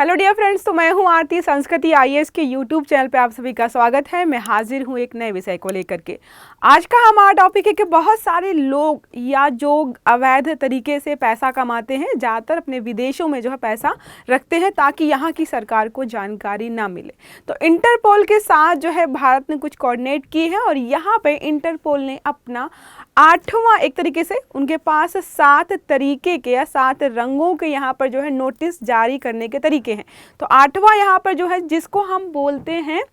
Hello dear friends, तो मैं हूं आरती। संस्कृति आईएएस के यूट्यूब चैनल पे आप सभी का स्वागत है। मैं हाजिर हूं एक नए विषय को लेकर के। आज का हमारा टॉपिक है कि बहुत सारे लोग या जो अवैध तरीके से पैसा कमाते हैं, ज़्यादातर अपने विदेशों में जो है पैसा रखते हैं ताकि यहाँ की सरकार को जानकारी ना मिले। तो इंटरपोल के साथ जो है भारत ने कुछ कोऑर्डिनेट की है और यहाँ पे इंटरपोल ने अपना 8वां, एक तरीके से उनके पास 7 तरीके के या 7 रंगों के यहाँ पर जो है नोटिस जारी करने के तरीके हैं। तो 8वां यहाँ पर जो है जिसको हम बोलते हैं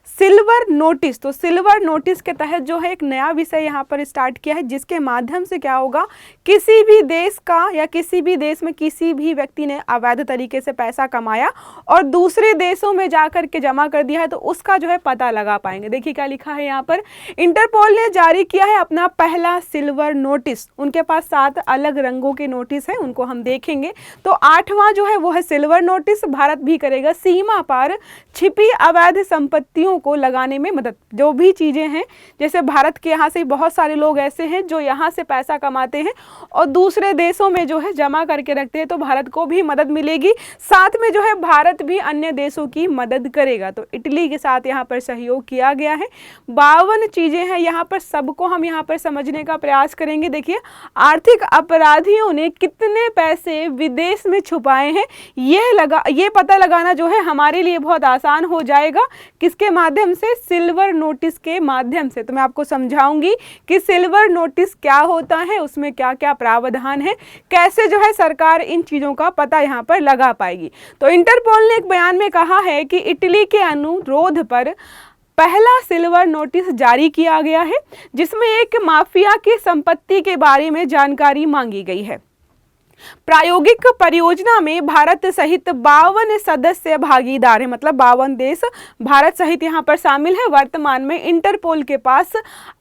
सिल्वर नोटिस। तो सिल्वर नोटिस के तहत जो है एक नया विषय यहाँ पर स्टार्ट किया है, जिसके माध्यम से क्या होगा, किसी भी देश का या किसी भी देश में किसी भी व्यक्ति ने अवैध तरीके से पैसा कमाया और दूसरे देशों में जाकर के जमा कर दिया है तो उसका जो है पता लगा पाएंगे। देखिए क्या लिखा है यहाँ पर, इंटरपोल ने जारी किया है अपना पहला सिल्वर नोटिस। उनके पास 7 अलग रंगों के नोटिस है, उनको हम देखेंगे। तो 8वां जो है वो है सिल्वर नोटिस। भारत भी करेगा सीमा पार छिपी अवैध संपत्तियों को लगाने में मदद। जो भी चीजें हैं, जैसे भारत के यहाँ से बहुत सारे लोग ऐसे हैं जो यहाँ से पैसा कमाते हैं और दूसरे देशों में जो है जमा करके रखते हैं, तो भारत को भी मदद मिलेगी। साथ में जो है भारत भी अन्य देशों की मदद करेगा। तो इटली के साथ यहाँ पर सहयोग किया गया है। 52 चीजें हैं यहाँ पर, सबको हम यहाँ पर समझने का प्रयास करेंगे। देखिए, आर्थिक अपराधियों ने कितने पैसे विदेश में छुपाए हैं, ये पता लगाना जो है हमारे लिए बहुत आसान हो जाएगा। किसके माध्यम से? सिल्वर नोटिस के माध्यम से। तो मैं आपको समझाऊंगी कि सिल्वर नोटिस क्या होता है, उसमें क्या क्या प्रावधान है, कैसे जो है सरकार इन चीजों का पता यहाँ पर लगा पाएगी। तो इंटरपोल ने एक बयान में कहा है कि इटली के अनुरोध पर पहला सिल्वर नोटिस जारी किया गया है, जिसमें एक माफिया की संपत्ति के बारे में जानकारी मांगी गई है। प्रायोगिक परियोजना में भारत सहित 52 सदस्य भागीदार हैं, मतलब 52 देश भारत सहित यहाँ पर शामिल है। वर्तमान में इंटरपोल के पास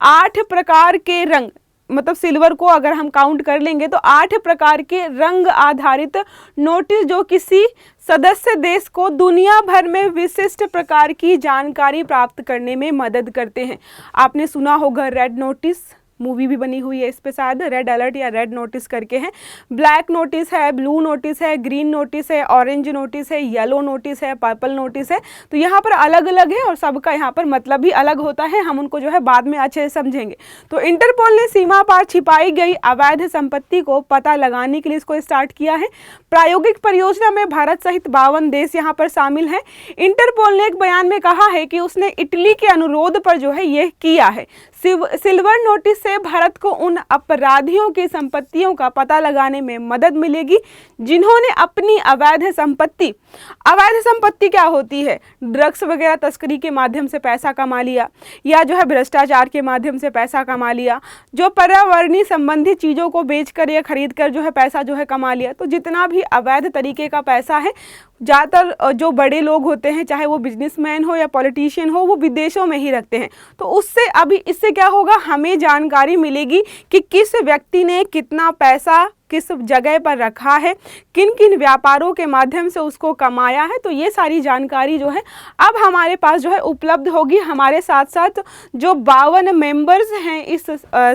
8 प्रकार के रंग, मतलब सिल्वर को अगर हम काउंट कर लेंगे तो 8 प्रकार के रंग आधारित नोटिस जो किसी सदस्य देश को दुनिया भर में विशिष्ट प्रकार की जानकारी प्राप्त करने में मदद करते हैं। आपने सुना होगा रेड नोटिस, मूवी भी बनी हुई है इस पे शायद, रेड अलर्ट या रेड नोटिस करके है। ब्लैक नोटिस है, ब्लू नोटिस है, ग्रीन नोटिस है, ऑरेंज नोटिस है, येलो नोटिस है, पर्पल नोटिस है। तो यहाँ पर अलग अलग है और सबका यहाँ पर मतलब भी अलग होता है। हम उनको जो है बाद में अच्छे से समझेंगे। तो इंटरपोल ने सीमा पार छिपाई गई अवैध संपत्ति को पता लगाने के लिए इसको स्टार्ट किया है। प्रायोगिक परियोजना में भारत सहित 52 देश यहाँ पर शामिल हैं। इंटरपोल ने एक बयान में कहा है कि उसने इटली के अनुरोध पर जो है यह किया है। सिल्वर नोटिस से भारत को उन अपराधियों की संपत्तियों का पता लगाने में मदद मिलेगी जिन्होंने अपनी अवैध संपत्ति क्या होती है, ड्रग्स वगैरह तस्करी के माध्यम से पैसा कमा लिया या जो है भ्रष्टाचार के माध्यम से पैसा कमा लिया, जो पर्यावरणीय संबंधी चीज़ों को बेचकर या खरीद कर जो है पैसा जो है कमा लिया। तो जितना भी अवैध तरीके का पैसा है, ज़्यादातर जो बड़े लोग होते हैं, चाहे वो बिजनेसमैन हो या पॉलिटिशियन हो, वो विदेशों में ही रखते हैं। तो उससे अभी इससे क्या होगा, हमें जानकारी मिलेगी कि किस व्यक्ति ने कितना पैसा किस जगह पर रखा है, किन किन व्यापारों के माध्यम से उसको कमाया है। तो ये सारी जानकारी जो है अब हमारे पास जो है उपलब्ध होगी। हमारे साथ साथ जो 52 मेंबर्स हैं इस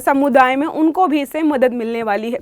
समुदाय में, उनको भी इससे मदद मिलने वाली है।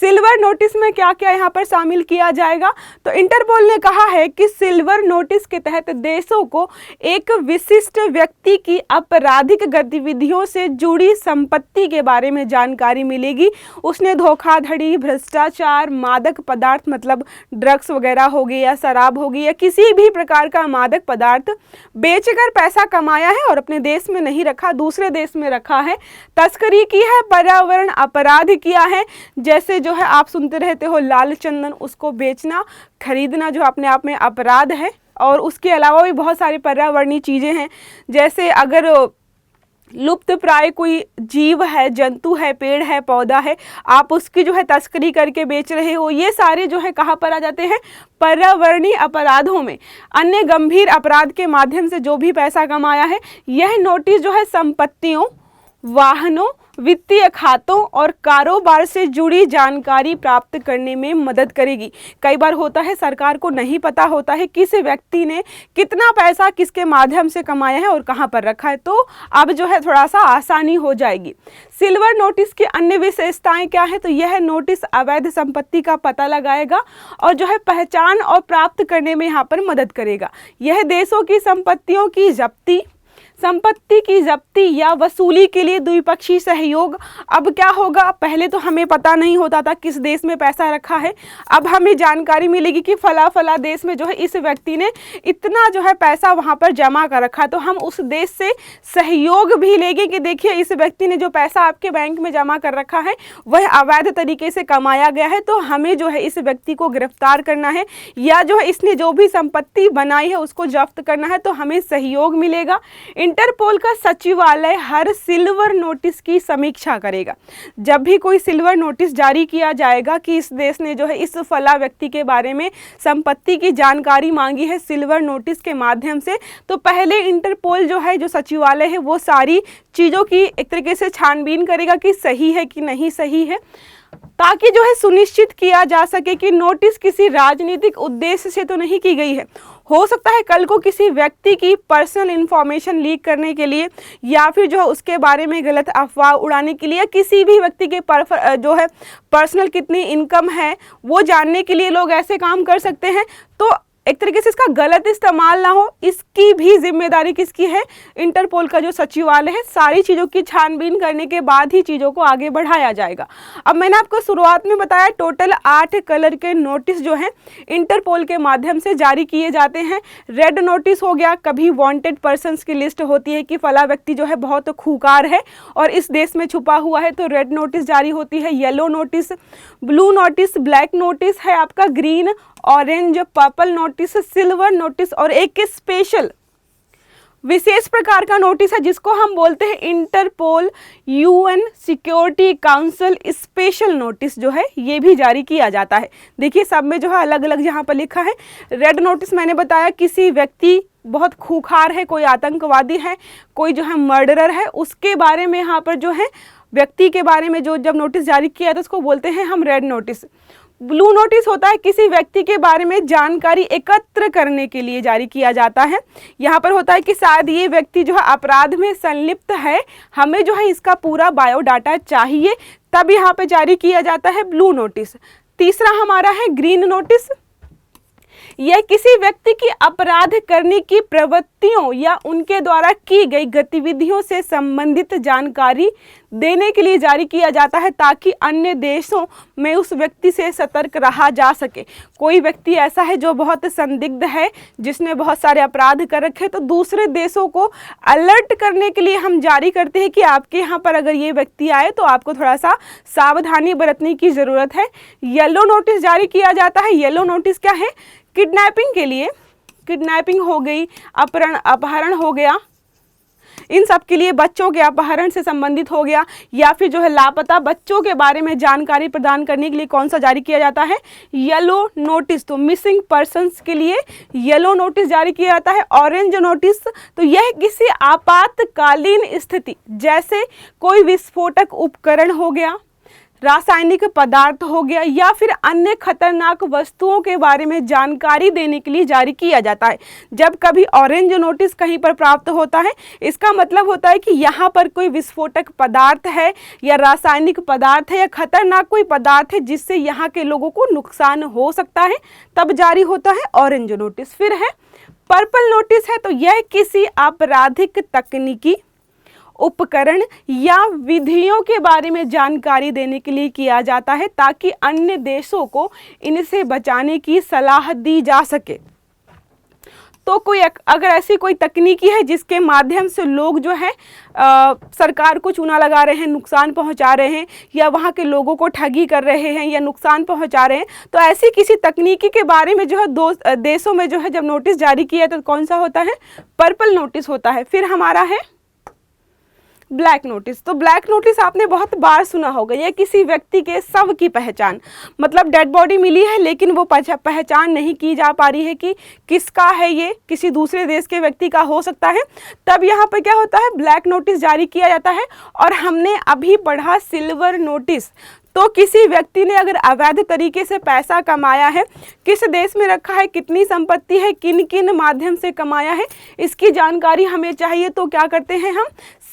सिल्वर नोटिस में क्या क्या यहाँ पर शामिल किया जाएगा? तो इंटरपोल ने कहा है कि सिल्वर नोटिस के तहत देशों को एक विशिष्ट व्यक्ति की आपराधिक गतिविधियों से जुड़ी संपत्ति के बारे में जानकारी मिलेगी। उसने धोखाधड़ी, भ्रष्टाचार, मादक पदार्थ मतलब ड्रग्स वगैरह हो गई या शराब हो गई या किसी भी प्रकार का मादक पदार्थ बेचकर पैसा कमाया है और अपने देश में नहीं रखा, दूसरे देश में रखा है, तस्करी की है, पर्यावरण अपराध किया है, जैसे जो है आप सुनते रहते हो लाल चंदन, उसको बेचना खरीदना जो अपने आप में अपराध है। और उसके अलावा भी बहुत सारी पर्यावरणीय चीज़ें हैं, जैसे अगर लुप्त प्राय कोई जीव है, जंतु है, पेड़ है, पौधा है, आप उसकी जो है तस्करी करके बेच रहे हो, ये सारे जो है कहाँ पर आ जाते हैं? पर्यावरणीय अपराधों में। अन्य गंभीर अपराध के माध्यम से जो भी पैसा कमाया है, यह नोटिस जो है संपत्तियों, वाहनों, वित्तीय खातों और कारोबार से जुड़ी जानकारी प्राप्त करने में मदद करेगी। कई बार होता है सरकार को नहीं पता होता है किस व्यक्ति ने कितना पैसा किसके माध्यम से कमाया है और कहां पर रखा है, तो अब जो है थोड़ा सा आसानी हो जाएगी। सिल्वर नोटिस की अन्य विशेषताएं क्या है, तो यह नोटिस अवैध संपत्ति का पता लगाएगा और जो है पहचान और प्राप्त करने में यहाँ पर मदद करेगा। यह देशों की संपत्ति की जब्ती या वसूली के लिए द्विपक्षीय सहयोग। अब क्या होगा, पहले तो हमें पता नहीं होता था किस देश में पैसा रखा है, अब हमें जानकारी मिलेगी कि फला देश में जो है इस व्यक्ति ने इतना जो है पैसा वहां पर जमा कर रखा, तो हम उस देश से सहयोग भी लेंगे कि देखिए इस व्यक्ति ने जो पैसा आपके बैंक में जमा कर रखा है वह अवैध तरीके से कमाया गया है, तो हमें जो है इस व्यक्ति को गिरफ्तार करना है या जो है इसने जो भी संपत्ति बनाई है उसको जब्त करना है, तो हमें सहयोग मिलेगा। इंटरपोल का सचिवालय हर सिल्वर नोटिस की समीक्षा करेगा। जब भी कोई सिल्वर नोटिस जारी किया जाएगा कि इस देश ने जो है इस फला व्यक्ति के बारे में संपत्ति की जानकारी मांगी है सिल्वर नोटिस के माध्यम से, तो पहले इंटरपोल जो है, जो सचिवालय है, वो सारी चीज़ों की एक तरीके से छानबीन करेगा कि सही है कि नहीं सही है, ताकि जो है सुनिश्चित किया जा सके कि नोटिस किसी राजनीतिक उद्देश्य से तो नहीं की गई है। हो सकता है कल को किसी व्यक्ति की पर्सनल इंफॉर्मेशन लीक करने के लिए या फिर जो है उसके बारे में गलत अफवाह उड़ाने के लिए, या किसी भी व्यक्ति के जो है पर्सनल कितनी इनकम है वो जानने के लिए लोग ऐसे काम कर सकते हैं, तो एक तरीके से इसका गलत इस्तेमाल ना हो, इसकी भी जिम्मेदारी किसकी है, इंटरपोल का जो सचिवालय है। सारी चीज़ों की छानबीन करने के बाद ही चीज़ों को आगे बढ़ाया जाएगा। अब मैंने आपको शुरुआत में बताया टोटल 8 कलर के नोटिस जो हैं इंटरपोल के माध्यम से जारी किए जाते हैं। रेड नोटिस हो गया, कभी वांटेड पर्सन्स की लिस्ट होती है कि फला व्यक्ति जो है बहुत खूंखार है और इस देश में छुपा हुआ है, तो रेड नोटिस जारी होती है। Yellow notice, blue notice, black notice है आपका, green, orange, purple notice, silver notice और एक स्पेशल विशेष प्रकार का नोटिस है जिसको हम बोलते हैं Interpol UN Security Council special notice जो है ये भी जारी किया जाता है। देखिए सब में जो है अलग अलग यहाँ पर लिखा है। रेड नोटिस मैंने बताया किसी व्यक्ति बहुत खूंखार है, कोई आतंकवादी है, कोई जो है मर्डरर है, उसके बारे में यहाँ पर जो है व्यक्ति के बारे में जो जब नोटिस जारी किया तो उसको बोलते हैं हम रेड नोटिस। ब्लू नोटिस होता है किसी व्यक्ति के बारे में जानकारी एकत्र करने के लिए जारी किया जाता है। यहाँ पर होता है कि शायद ये व्यक्ति जो है अपराध में संलिप्त है, हमें जो है इसका पूरा बायोडाटा चाहिए, तब यहाँ पे जारी किया जाता है ब्लू नोटिस। तीसरा हमारा है ग्रीन नोटिस। यह किसी व्यक्ति की अपराध करने की प्रवृत्तियों या उनके द्वारा की गई गतिविधियों से संबंधित जानकारी देने के लिए जारी किया जाता है ताकि अन्य देशों में उस व्यक्ति से सतर्क रहा जा सके। कोई व्यक्ति ऐसा है जो बहुत संदिग्ध है, जिसने बहुत सारे अपराध कर रखे, तो दूसरे देशों को अलर्ट करने के लिए हम जारी करते हैं कि आपके यहाँ पर अगर ये व्यक्ति आए तो आपको थोड़ा सा सावधानी बरतने की ज़रूरत है। येलो नोटिस जारी किया जाता है। येलो नोटिस क्या है, किडनैपिंग के लिए, किडनैपिंग हो गई, अपहरण हो गया, इन सब के लिए, बच्चों के अपहरण से संबंधित हो गया, या फिर जो है लापता बच्चों के बारे में जानकारी प्रदान करने के लिए कौन सा जारी किया जाता है, येलो नोटिस। तो मिसिंग पर्सन्स के लिए येलो नोटिस जारी किया जाता है। ऑरेंज नोटिस, तो यह किसी आपातकालीन स्थिति जैसे कोई विस्फोटक उपकरण हो गया, रासायनिक पदार्थ हो गया या फिर अन्य खतरनाक वस्तुओं के बारे में जानकारी देने के लिए जारी किया जाता है। जब कभी ऑरेंज नोटिस कहीं पर प्राप्त होता है, इसका मतलब होता है कि यहाँ पर कोई विस्फोटक पदार्थ है या रासायनिक पदार्थ है या खतरनाक कोई पदार्थ है जिससे यहाँ के लोगों को नुकसान हो सकता है, तब जारी होता है ऑरेंज नोटिस। फिर है पर्पल नोटिस है, तो यह किसी आपराधिक तकनीकी उपकरण या विधियों के बारे में जानकारी देने के लिए किया जाता है ताकि अन्य देशों को इनसे बचाने की सलाह दी जा सके। तो कोई अगर ऐसी कोई तकनीकी है जिसके माध्यम से लोग जो है सरकार को चूना लगा रहे हैं, नुकसान पहुंचा रहे हैं, या वहाँ के लोगों को ठगी कर रहे हैं या नुकसान पहुंचा रहे हैं, तो ऐसी किसी तकनीकी के बारे में जो है दो देशों में जो है जब नोटिस जारी किया तो कौन सा होता है, पर्पल नोटिस होता है। फिर हमारा है ब्लैक नोटिस। तो ब्लैक नोटिस आपने बहुत बार सुना होगा, यह किसी व्यक्ति के शव की पहचान, मतलब डेड बॉडी मिली है लेकिन वो पहचान नहीं की जा पा रही है कि किसका है, ये किसी दूसरे देश के व्यक्ति का हो सकता है, तब यहाँ पर क्या होता है, ब्लैक नोटिस जारी किया जाता है। और हमने अभी पढ़ा सिल्वर नोटिस, तो किसी व्यक्ति ने अगर अवैध तरीके से पैसा कमाया है, किस देश में रखा है, कितनी संपत्ति है, किन किन माध्यम से कमाया है, इसकी जानकारी हमें चाहिए, तो क्या करते हैं, हम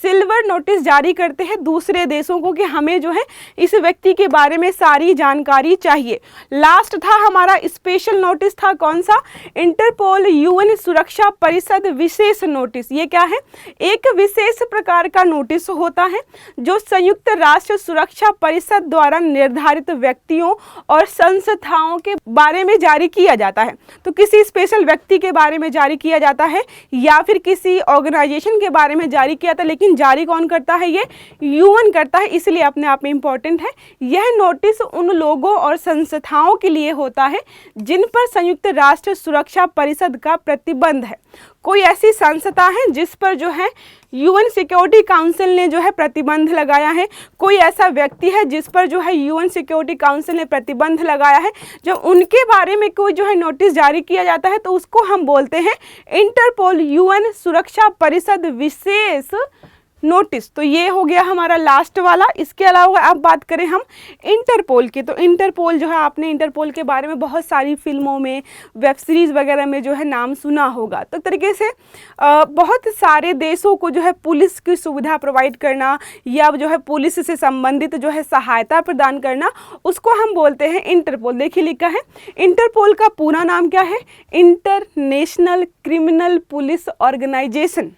सिल्वर नोटिस जारी करते हैं दूसरे देशों को कि हमें जो है इस व्यक्ति के बारे में सारी जानकारी चाहिए। लास्ट था हमारा स्पेशल नोटिस, था कौन सा, इंटरपोल यूएन सुरक्षा परिषद विशेष नोटिस। ये क्या है, एक विशेष प्रकार का नोटिस होता है जो संयुक्त राष्ट्र सुरक्षा परिषद द्वारा निर्धारित व्यक्तियों और संस्थाओं के बारे में जारी किया जाता है। तो किसी स्पेशल व्यक्ति के बारे में जारी किया जाता है या फिर किसी ऑर्गेनाइजेशन के बारे में जारी किया था, लेकिन जारी कौन करता है, ये यूएन करता है, इसलिए अपने आप में इंपॉर्टेंट है। यह नोटिस उन लोगों और संस्थाओं के लिए होता है जिन पर संयुक्त राष्ट्र सुरक्षा परिषद का प्रतिबंध है। कोई ऐसी संस्था है जिस पर जो है यूएन सिक्योरिटी काउंसिल ने जो है प्रतिबंध लगाया है, कोई ऐसा व्यक्ति है जिस पर जो है यूएन सिक्योरिटी काउंसिल ने प्रतिबंध लगाया है, जब उनके बारे में कोई जो है नोटिस जारी किया जाता है तो उसको हम बोलते हैं इंटरपोल यूएन सुरक्षा परिषद विशेष नोटिस। तो ये हो गया हमारा लास्ट वाला। इसके अलावा अब बात करें हम इंटरपोल की, तो इंटरपोल जो है, आपने इंटरपोल के बारे में बहुत सारी फिल्मों में, वेब सीरीज़ वगैरह में जो है नाम सुना होगा। तो तरीके से बहुत सारे देशों को जो है पुलिस की सुविधा प्रोवाइड करना या जो है पुलिस से संबंधित जो है सहायता प्रदान करना, उसको हम बोलते हैं इंटरपोल। देखिए लिखा है, इंटरपोल का पूरा नाम क्या है, इंटरनेशनल क्रिमिनल पुलिस ऑर्गेनाइजेशन।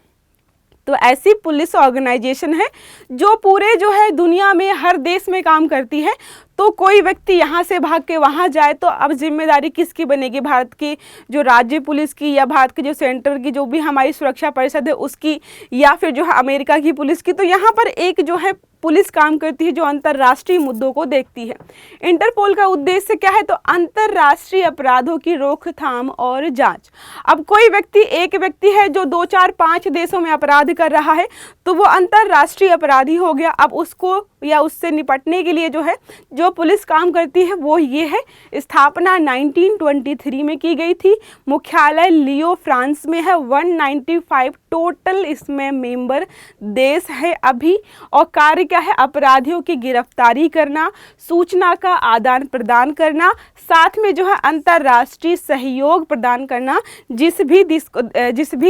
तो ऐसी पुलिस ऑर्गेनाइजेशन है जो पूरे जो है दुनिया में हर देश में काम करती है। तो कोई व्यक्ति यहाँ से भाग के वहाँ जाए तो अब जिम्मेदारी किसकी बनेगी, भारत की जो राज्य पुलिस की, या भारत की जो सेंटर की जो भी हमारी सुरक्षा परिषद है उसकी, या फिर जो है अमेरिका की पुलिस की। तो यहाँ पर एक जो है पुलिस काम करती है जो अंतर्राष्ट्रीय मुद्दों को देखती है। इंटरपोल का उद्देश्य क्या है, तो अंतर्राष्ट्रीय अपराधों की रोकथाम और जांच। अब कोई व्यक्ति, एक व्यक्ति है जो 2, 4, 5 देशों में अपराध कर रहा है तो वो अंतर्राष्ट्रीय अपराधी हो गया। अब उसको या उससे निपटने के लिए जो है जो पुलिस काम करती है वो ये है। स्थापना 1923 में की गई थी, मुख्यालय लियो फ्रांस में है, 195 टोटल इसमें मेंबर देश है अभी। और कार्य क्या है, अपराधियों की गिरफ्तारी करना, सूचना का आदान प्रदान करना, साथ में जो है अंतर्राष्ट्रीय सहयोग प्रदान करना जिस भी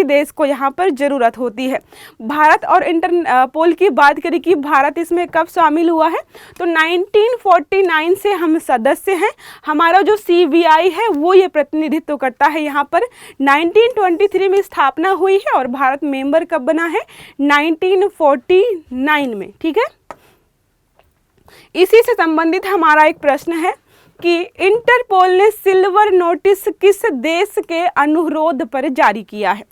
देश को यहाँ पर ज़रूरत होती है। भारत और इंटरपोल की बात करें कि भारत इसमें कब शामिल हुआ है, तो 1949 से हम सदस्य हैं। हमारा जो CBI है वो ये प्रतिनिधित्व करता है यहाँ पर। 1923 में स्थापना हुई है और भारत मेंबर कब बना है, 1949 में। ठीक है, इसी से संबंधित हमारा एक प्रश्न है कि इंटरपोल ने सिल्वर नोटिस किस देश के अनुरोध पर जारी किया है।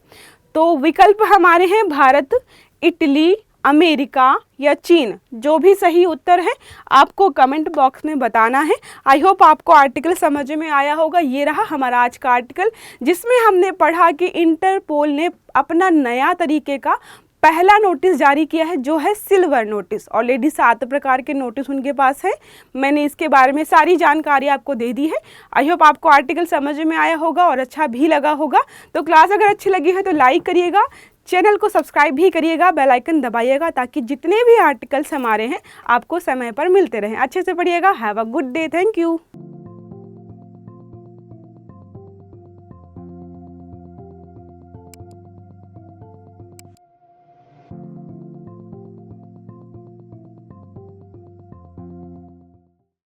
तो विकल्प हमारे हैं भारत, इटली, अमेरिका या चीन। जो भी सही उत्तर है आपको कमेंट बॉक्स में बताना है। आई होप आपको आर्टिकल समझ में आया होगा। ये रहा हमारा आज का आर्टिकल जिसमें हमने पढ़ा कि इंटरपोल ने अपना नया तरीके का पहला नोटिस जारी किया है जो है सिल्वर नोटिस। ऑलरेडी 7 प्रकार के नोटिस उनके पास है। मैंने इसके बारे में सारी जानकारी आपको दे दी है। आई होप आपको आर्टिकल समझ में आया होगा और अच्छा भी लगा होगा। तो क्लास अगर अच्छी लगी है तो लाइक करिएगा, चैनल को सब्सक्राइब भी करिएगा, बेल आइकन दबाइएगा ताकि जितने भी आर्टिकल्स हमारे हैं आपको समय पर मिलते रहें। अच्छे से पढ़िएगा। Have a good day. Thank you.